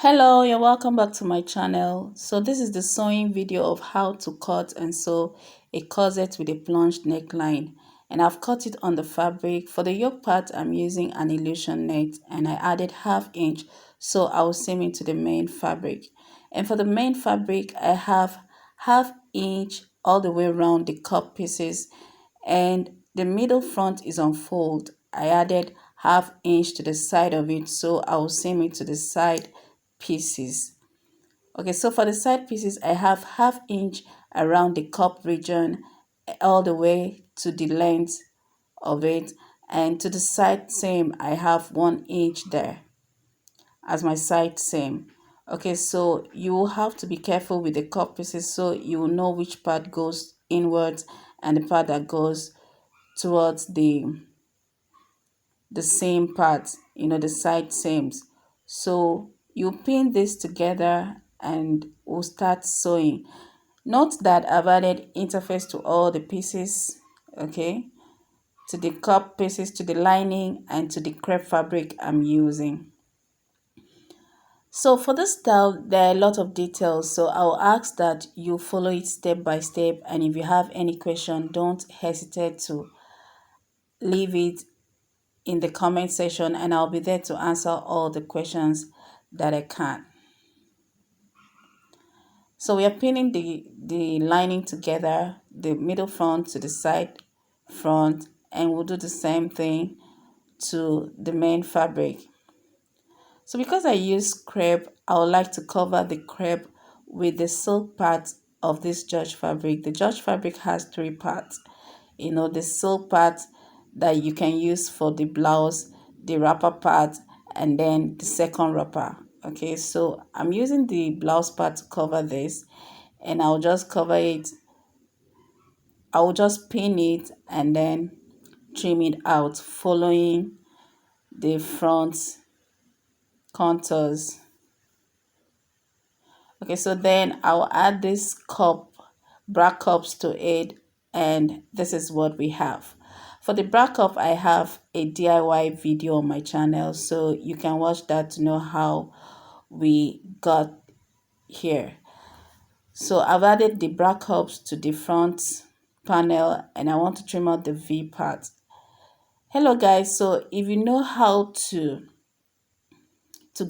Hello, you're welcome back to my channel. So this is the sewing video of how to cut and sew a corset with a plunged neckline, and I've cut it on the fabric. For the yoke part, I'm using an illusion net and I added ½ inch, so I will seam into the main fabric. And for the main fabric, I have ½ inch all the way around the cup pieces, and the middle front is on fold. I added ½ inch to the side of it, so I will seam it to the side pieces. Okay, so for the side pieces, I have ½ inch around the cup region all the way to the length of it, and to the side seam I have 1 inch there as my side seam. Okay, so you will have to be careful with the cup pieces so you will know which part goes inwards and the part that goes towards the same part, the side seams. So you pin this together and we'll start sewing. Note that I've added interface to all the pieces, okay, to the cup pieces, to the lining, and to the crepe fabric I'm using. So for this style, there are a lot of details, so I'll ask that you follow it step by step, and if you have any question, don't hesitate to leave it in the comment section and I'll be there to answer all the questions that I can. So we are pinning the lining together, the middle front to the side front, and we'll do the same thing to the main fabric. So because I use crepe, I would like to cover the crepe with the silk part of this George fabric. The George fabric has 3 parts. The silk part that you can use for the blouse, the wrapper part, and then the second wrapper. Okay, so I'm using the blouse part to cover this, and I'll just cover it. I will just pin it and then trim it out following the front contours. Okay, so then I'll add this bra cups to it, and this is what we have. For the bra cup, I have a DIY video on my channel, so you can watch that to know how we got here. So I've added the bra cups to the front panel, and I want to trim out the V part. Hello guys, so if you know how to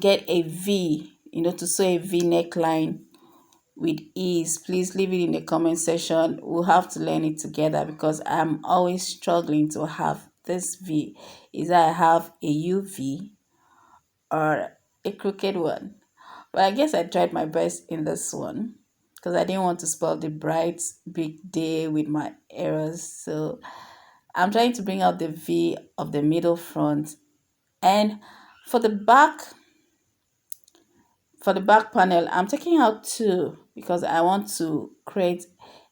get a V, to sew a V neckline with ease, please leave it in the comment section. We'll have to learn it together because I'm always struggling to have this V. Either I have a UV or a crooked one, but I guess I tried my best in this one because I didn't want to spoil the bright big day with my errors. So I'm trying to bring out the V of the middle front. And for the back panel, I'm taking out 2 because I want to create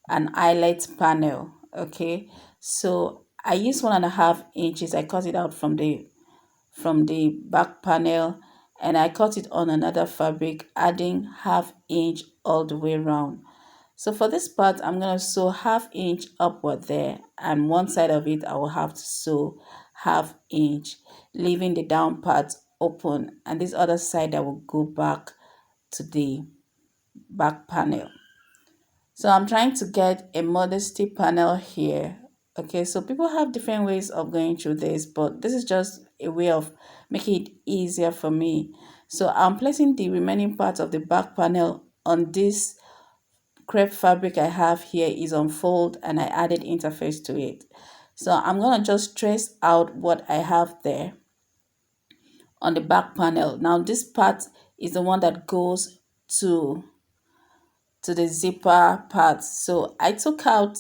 an eyelet panel. Okay, so I use 1.5 inches. I cut it out from the back panel, and I cut it on another fabric, adding ½ inch all the way around. So for this part, I'm going to sew ½ inch upward there, and one side of it I will have to sew ½ inch, leaving the down part open, and this other side I will go back to the back panel. So I'm trying to get a modesty panel here. Okay, so people have different ways of going through this, but this is just a way of making it easier for me. So I'm placing the remaining part of the back panel on this crepe fabric I have here is on fold, and I added interface to it. So I'm going to just trace out what I have there on the back panel. Now this part is the one that goes to the zipper part. So I took out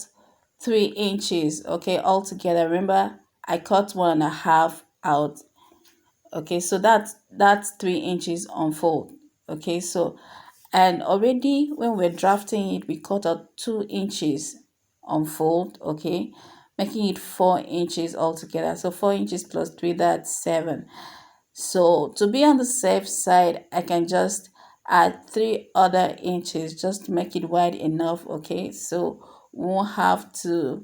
3 inches, okay, altogether. Remember, I cut 1.5 out. Okay, so that's 3 inches on fold. Okay, so and already when we're drafting it, we cut out 2 inches on fold, okay, making it 4 inches altogether. So 4 inches plus 3, that's 7. So to be on the safe side, I can just add 3 other inches just to make it wide enough, okay, so we won't have to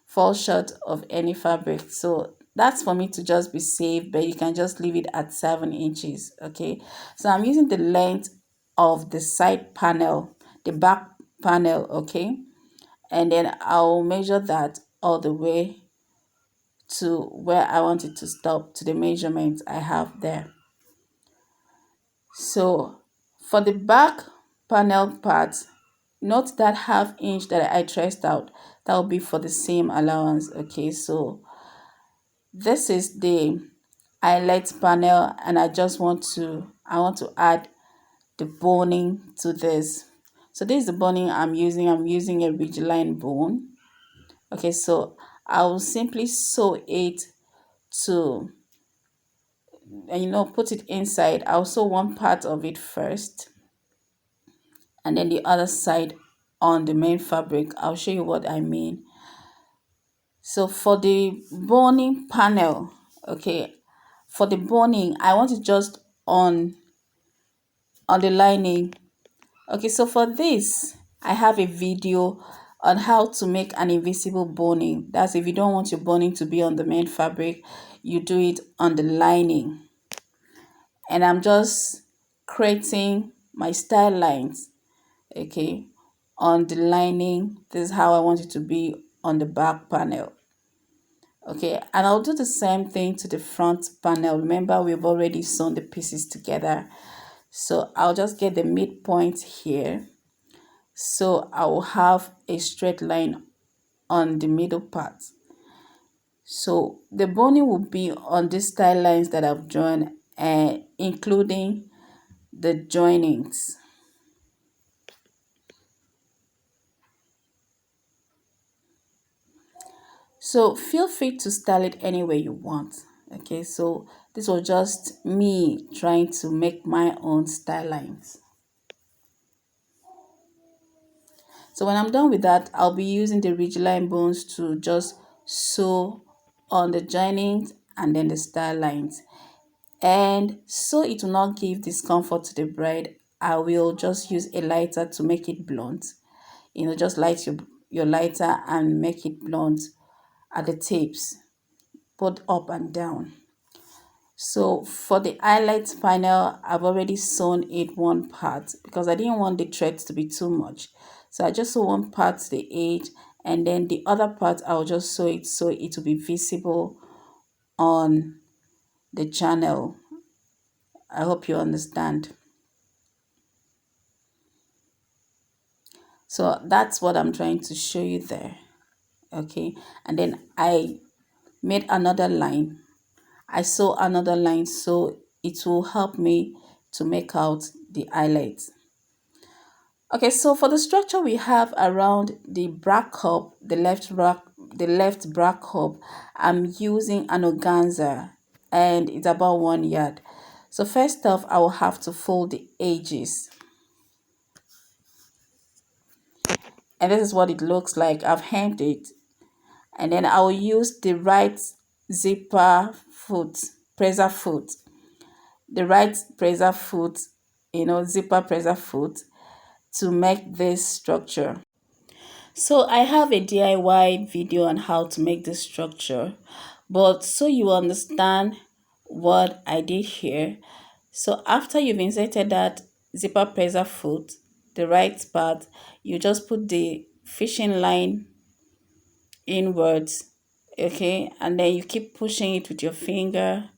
fall short of any fabric. So that's for me to just be safe, but you can just leave it at 7 inches. Okay, so I'm using the length of the side panel, the back panel. Okay, and then I'll measure that all the way to where I want it to stop, to the measurement I have there. So for the back panel part, note that half inch that I traced out, that will be for the seam allowance. Okay, so this is the eyelet panel, and I want to add the boning to this. So this is the boning I'm using a ridgeline bone. Okay, so I will simply sew it to, and put it inside. I'll sew one part of it first, and then the other side on the main fabric. I'll show you what I mean. So for the boning panel, okay, for the boning, I want it just on the lining. Okay, so for this, I have a video on how to make an invisible boning. That's if you don't want your boning to be on the main fabric, you do it on the lining. And I'm just creating my style lines, okay, on the lining. This is how I want it to be on the back panel. Okay, and I'll do the same thing to the front panel. Remember, we've already sewn the pieces together. So I'll just get the midpoint here. So I will have a straight line on the middle part. So the boning will be on these style lines that I've drawn, including the joinings. So feel free to style it any way you want. Okay, so this was just me trying to make my own style lines. So when I'm done with that, I'll be using the ridgeline bones to just sew on the joinings and then the style lines. And so it will not give discomfort to the bride, I will just use a lighter to make it blunt. Just light your lighter and make it blunt at the tips, both up and down. So for the eyelet panel, I've already sewn it one part because I didn't want the threads to be too much. So I just sew one part to the edge, and then the other part I'll just sew it so it will be visible on the channel. I hope you understand. So that's what I'm trying to show you there. Okay, and then I made another line. I sew another line so it will help me to make out the eyelet. Okay, so for the structure we have around the bra cup, the left bra cup, I'm using an organza, and it's about 1 yard. So first off, I will have to fold the edges, and this is what it looks like. I've hemmed it, and then I will use the right zipper foot, presser foot, the right presser foot, zipper presser foot, to make this structure. So I have a DIY video on how to make this structure, but so you understand what I did here. So after you've inserted that zipper presser foot, the right part, you just put the fishing line inwards, okay, and then you keep pushing it with your finger.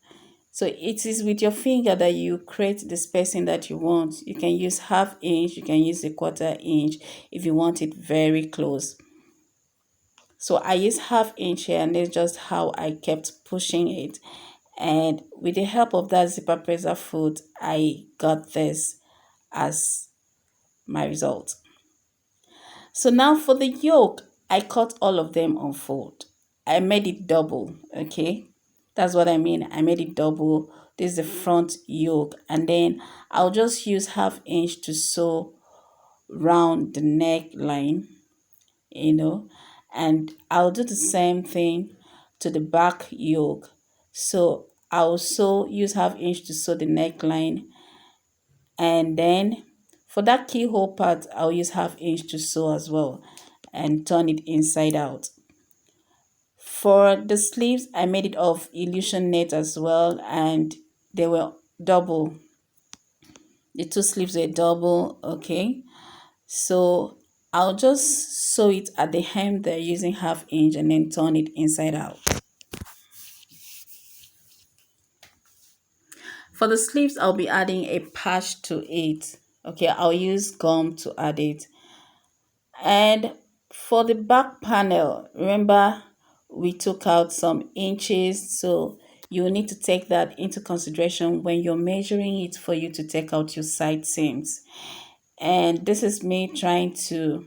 So it is with your finger that you create the spacing that you want. You can use half inch, you can use a 1/4 inch if you want it very close. So I use half inch here, and that's just how I kept pushing it. And with the help of that zipper presser foot, I got this as my result. So now for the yoke, I cut all of them on fold. I made it double, okay? That's what I mean. I made it double. This is the front yoke. And then I'll just use half inch to sew round the neckline, and I'll do the same thing to the back yoke. So I'll use half inch to sew the neckline, and then for that keyhole part, I'll use half inch to sew as well and turn it inside out. For the sleeves, I made it of illusion net as well, and they were double. The two sleeves were double, okay? So I'll just sew it at the hem there using 1/2 inch and then turn it inside out. For the sleeves, I'll be adding a patch to it. Okay, I'll use gum to add it. And for the back panel, remember we took out some inches, so you need to take that into consideration when you're measuring it for you to take out your side seams. And this is me trying to,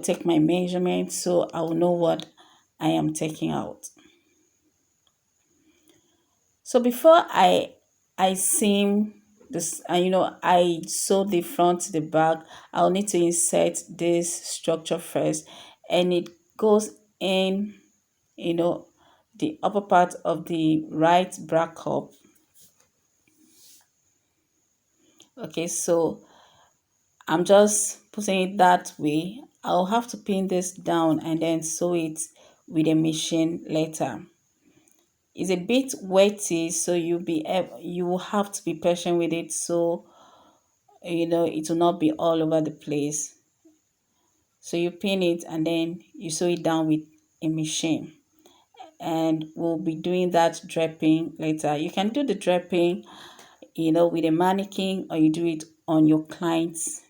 take my measurements so I will know what I am taking out. So before I seam this, I sew the front to the back, I'll need to insert this structure first, and it goes in, the upper part of the right bra cup. Okay, so I'm just putting it that way. I'll have to pin this down and then sew it with a machine later. It's a bit wetty, so you will have to be patient with it, so it will not be all over the place. So you pin it and then you sew it down with a machine, and we'll be doing that draping later. You can do the draping with a mannequin, or you do it on your client's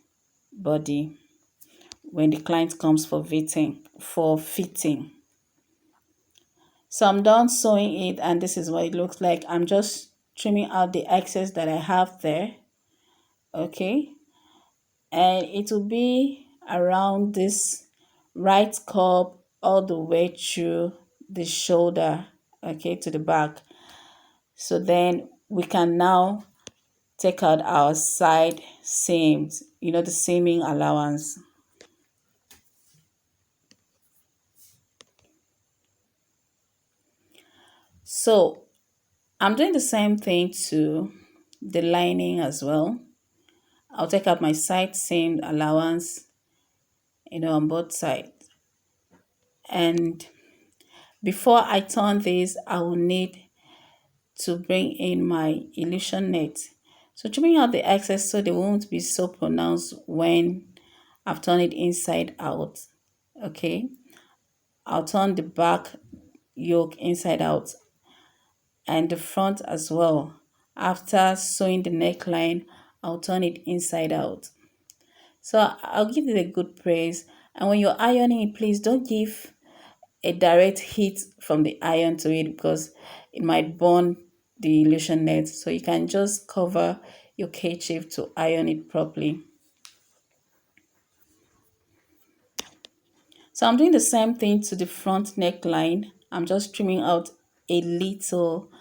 body when the client comes for fitting. So I'm done sewing it, and this is what it looks like. I'm just trimming out the excess that I have there. Okay, and it will be around this right cup all the way through the shoulder, okay, to the back. So then we can now take out our side seams, the seaming allowance. So I'm doing the same thing to the lining as well. I'll take out my side seam allowance, on both sides. And before I turn this, I will need to bring in my illusion net. So trimming out the excess so they won't be so pronounced when I've turned it inside out. Okay, I'll turn the back yoke inside out and the front as well. After sewing the neckline, I'll turn it inside out. So I'll give it a good press. And when you're ironing it, please don't give a direct heat from the iron to it, because it might burn the illusion net. So you can just cover your kerchief to iron it properly. So I'm doing the same thing to the front neckline. I'm just trimming out a little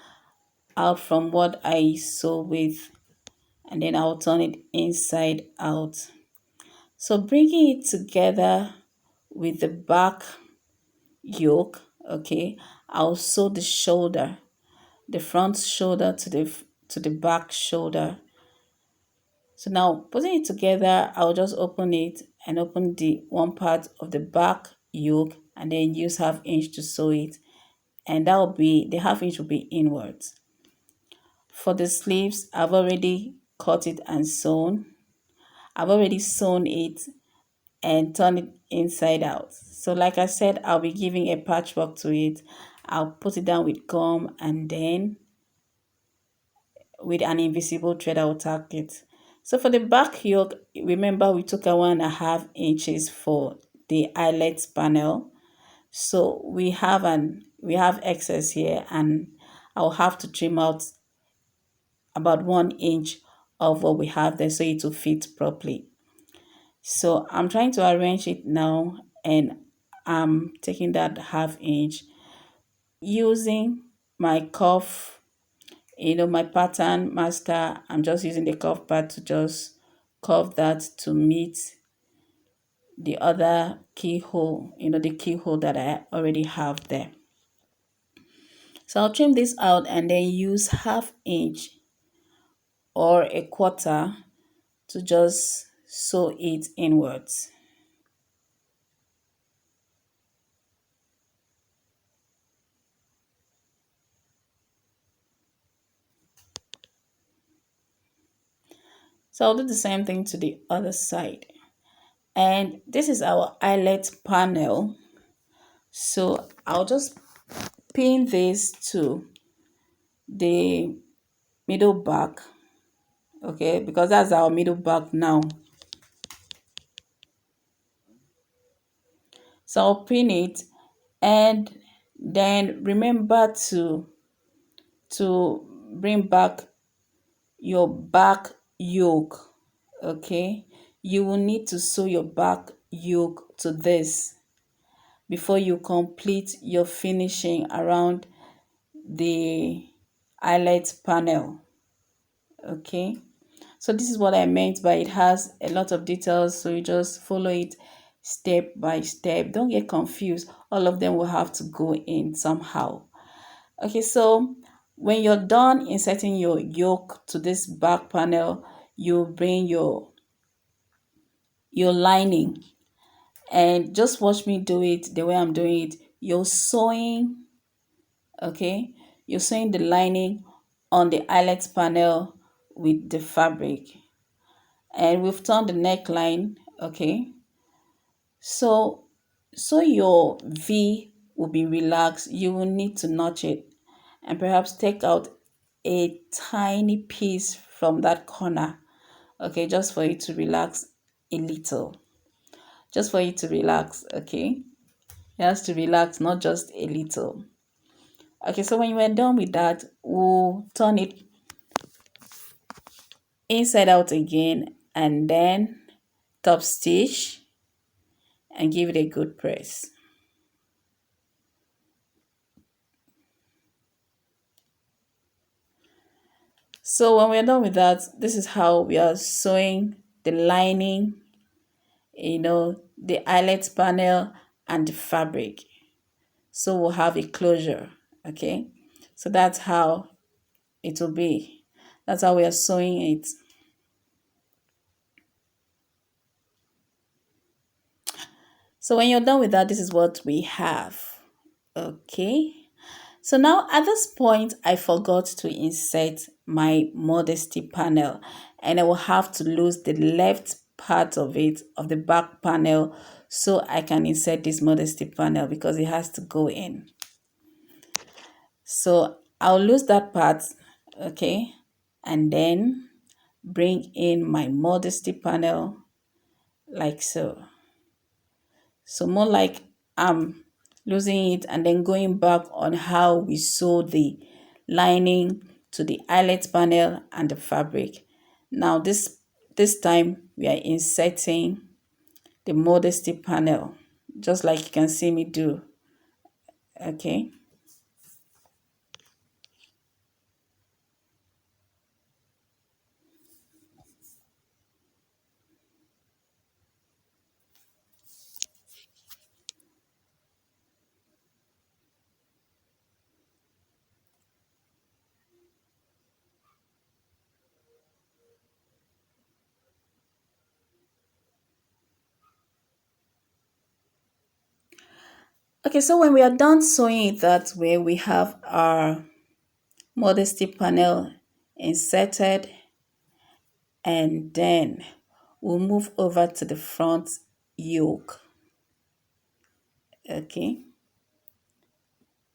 out from what I sew with, and then I'll turn it inside out. So bringing it together with the back yoke, okay, I'll sew the shoulder, the front shoulder to the back shoulder. So now putting it together, I'll just open it and open the one part of the back yoke, and then use 1/2 inch to sew it, and that will be the 1/2 inch will be inwards. For the sleeves, I've already cut it and sewn. I've already sewn it and turn it inside out. So like I said, I'll be giving a patchwork to it. I'll put it down with gum, and then with an invisible thread I'll tack it. So for the back yoke, remember we took a 1.5 inches for the eyelet panel. So we have excess here, and I'll have to trim out about 1 inch of what we have there so it will fit properly. So I'm trying to arrange it now, and I'm taking that 1/2 inch using my cuff, my pattern master. I'm just using the cuff part to just curve that to meet the other keyhole, the keyhole that I already have there. So I'll trim this out and then use 1/2 inch or a quarter to just sew it inwards. So I'll do the same thing to the other side. And this is our eyelet panel. So I'll just pin this to the middle back, okay, because that's our middle back now. So I'll pin it, and then remember to bring back your back yoke, okay. You will need to sew your back yoke to this before you complete your finishing around the eyelet panel, okay. So this is what I meant by it has a lot of details, so you just follow it step by step. Don't get confused, all of them will have to go in somehow. Okay, so when you're done inserting your yoke to this back panel, you bring your lining, and just watch me do it the way I'm doing it. You're sewing, okay, you're sewing the lining on the eyelet panel with the fabric, and we've turned the neckline, okay. So your V will be relaxed. You will need to notch it and perhaps take out a tiny piece from that corner, okay, just for you to relax a little, just for you to relax, okay. It has to relax, not just a little. Okay, so when you are done with that, we'll turn it inside out again, and then top stitch and give it a good press. So when we're done with that, this is how we are sewing the lining, the eyelet panel and the fabric. So we'll have a closure, okay? So that's how it will be. That's how we are sewing it. So when you're done with that, this is what we have, okay? So now at this point, I forgot to insert my modesty panel, and I will have to lose the left part of it, of the back panel, so I can insert this modesty panel because it has to go in. So I'll lose that part, okay, and then bring in my modesty panel like so. So more like I'm losing it and then going back on how we sew the lining to the eyelet panel and the fabric. Now this time we are inserting the modesty panel, just like you can see me do, okay. Okay, so when we are done sewing it that way, we have our modesty panel inserted, and then we'll move over to the front yoke, okay.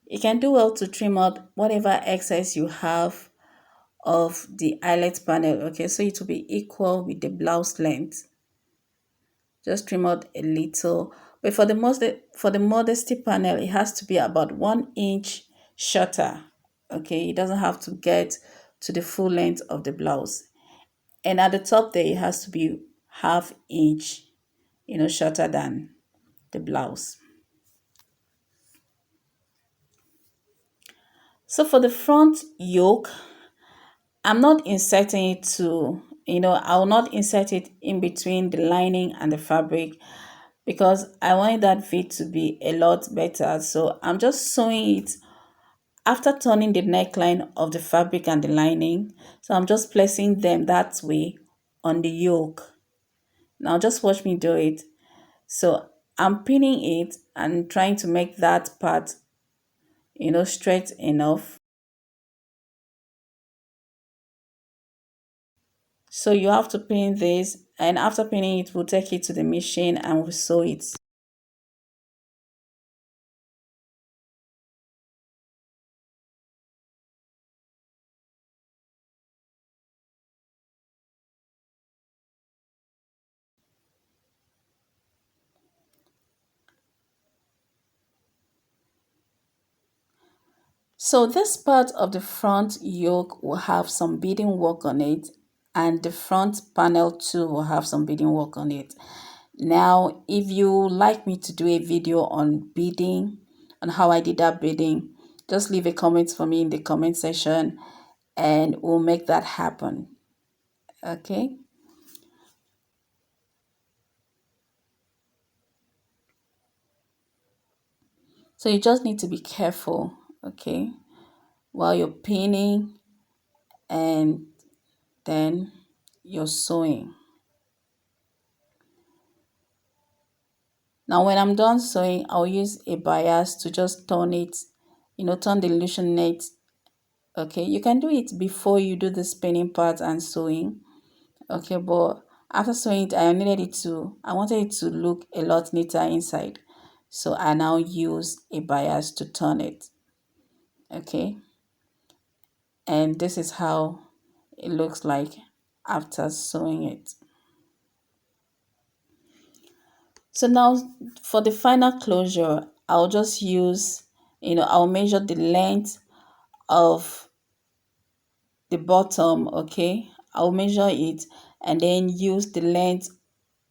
You can do well to trim out whatever excess you have of the eyelet panel, okay, so it will be equal with the blouse length. Just trim out a little, but for the modesty panel, it has to be about 1 inch shorter, okay. It doesn't have to get to the full length of the blouse, and at the top there it has to be ½ inch, shorter than the blouse. So for the front yoke, I'm not inserting it I will not insert it in between the lining and the fabric because I wanted that fit to be a lot better. So I'm just sewing it after turning the neckline of the fabric and the lining. So I'm just placing them that way on the yoke. Now just watch me do it. So I'm pinning it and trying to make that part, straight enough. So you have to pin this, and after pinning it, we'll take it to the machine and we'll sew it. So this part of the front yoke will have some beading work on it, and the front panel too will have some beading work on it. Now, if you like me to do a video on beading, on how I did that beading, just leave a comment for me in the comment section and we'll make that happen. Okay. So you just need to be careful, okay, while you're pinning and then you're sewing. Now when I'm done sewing, I'll use a bias to just turn it, turn the illusion net. Okay, you can do it before you do the spinning part and sewing. Okay, but after sewing it, I wanted it to look a lot neater inside. So I now use a bias to turn it. Okay, and this is how it looks like after sewing it. So now for the final closure, I'll just use, I'll measure the length of the bottom, okay? I'll measure it and then use the length,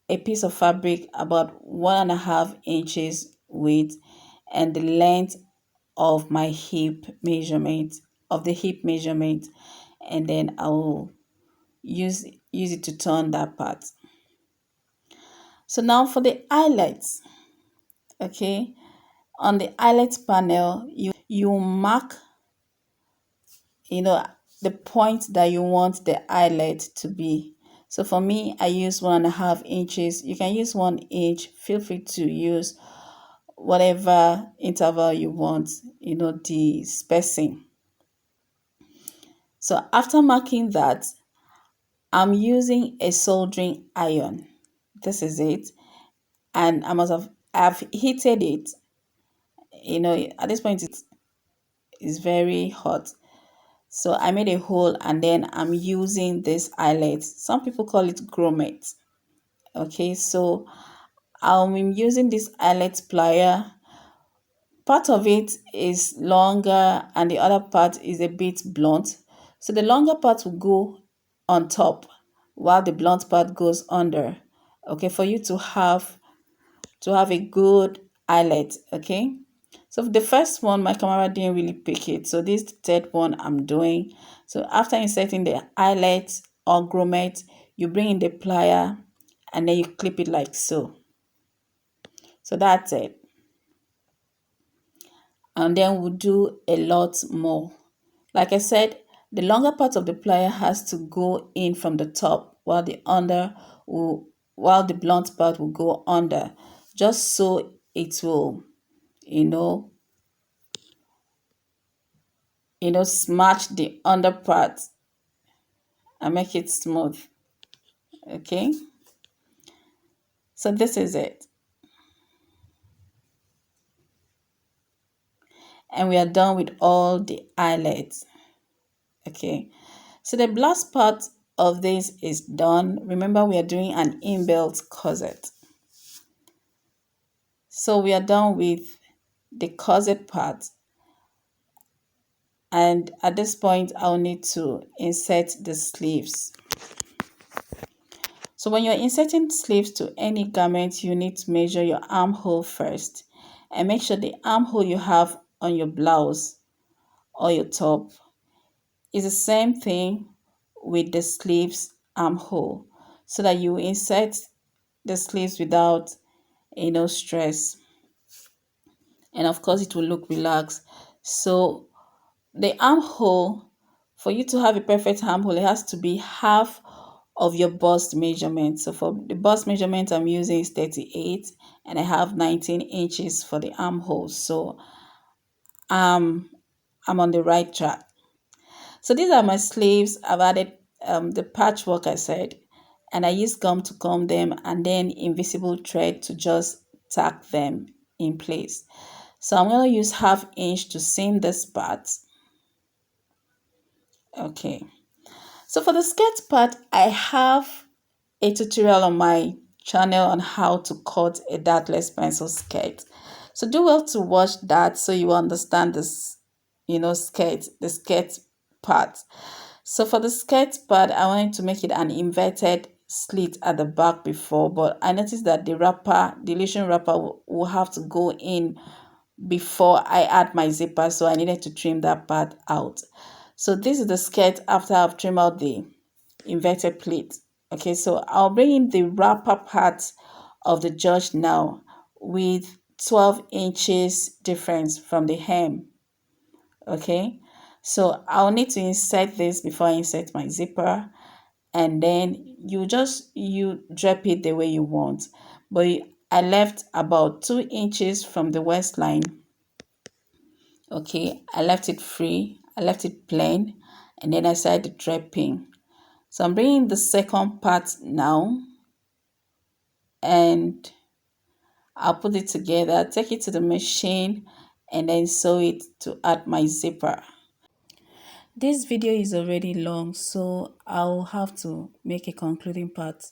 a piece of fabric about 1.5 inches width, and the length of my hip measurement, and then I will use it to turn that part. So now for the eyelets, okay, on the eyelet panel, you mark, you know, the point that you want the eyelet to be. So for me, I use 1.5 inches. You can use 1 inch. Feel free to use whatever interval you want, the spacing. So after marking that, I'm using a soldering iron. This is it. And I've heated it. At this point, it's very hot. So I made a hole and then I'm using this eyelet. Some people call it grommet. Okay, so I'm using this eyelet plier. Part of it is longer and the other part is a bit blunt. So the longer part will go on top while the blunt part goes under. Okay, for you to have a good eyelet. Okay, so for the first one, my camera didn't really pick it. So this third one I'm doing. So after inserting the eyelet or grommet, you bring in the plier and then you clip it like so. So that's it. And then we'll do a lot more. Like I said, the longer part of the plier has to go in from the top while the blunt part will go under, just so it will, you know, smash the under part and make it smooth. Okay, so this is it, and we are done with all the eyelets. Okay, so the last part of this is done. Remember, we are doing an inbuilt corset. So we are done with the corset part, and at this point I'll need to insert the sleeves. So when you're inserting sleeves to any garment, you need to measure your armhole first and make sure the armhole you have on your blouse or your top is the same thing with the sleeves armhole, so that you insert the sleeves without stress, and of course it will look relaxed. So the armhole, for you to have a perfect armhole, it has to be half of your bust measurement. So for the bust measurement I'm using is 38 and I have 19 inches for the armhole. So I'm on the right track. So these are my sleeves. I've added the patchwork I said, and I use gum to gum them and then invisible thread to just tack them in place. So I'm going to use 1/2 inch to seam this part. Okay. So for the skirt part, I have a tutorial on my channel on how to cut a dartless pencil skirt. So do well to watch that so you understand this, the skirt part. So for the skirt part, I wanted to make it an inverted slit at the back before, but I noticed that the illusion wrapper will have to go in before I add my zipper, so I needed to trim that part out. So this is the skirt after I've trimmed out the inverted pleat. Okay, so I'll bring in the wrapper part of the George now with 12 inches difference from the hem. Okay, so I'll need to insert this before I insert my zipper, and then you drape it the way you want. But I left about 2 inches from the waistline. Okay, I left it free, I left it plain, and then I started draping. So I'm bringing the second part now, and I'll put it together, take it to the machine, and then sew it to add my zipper. This video is already long, so I'll have to make a concluding part,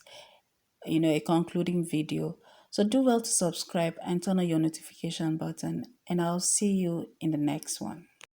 a concluding video. So do well to subscribe and turn on your notification button, and I'll see you in the next one.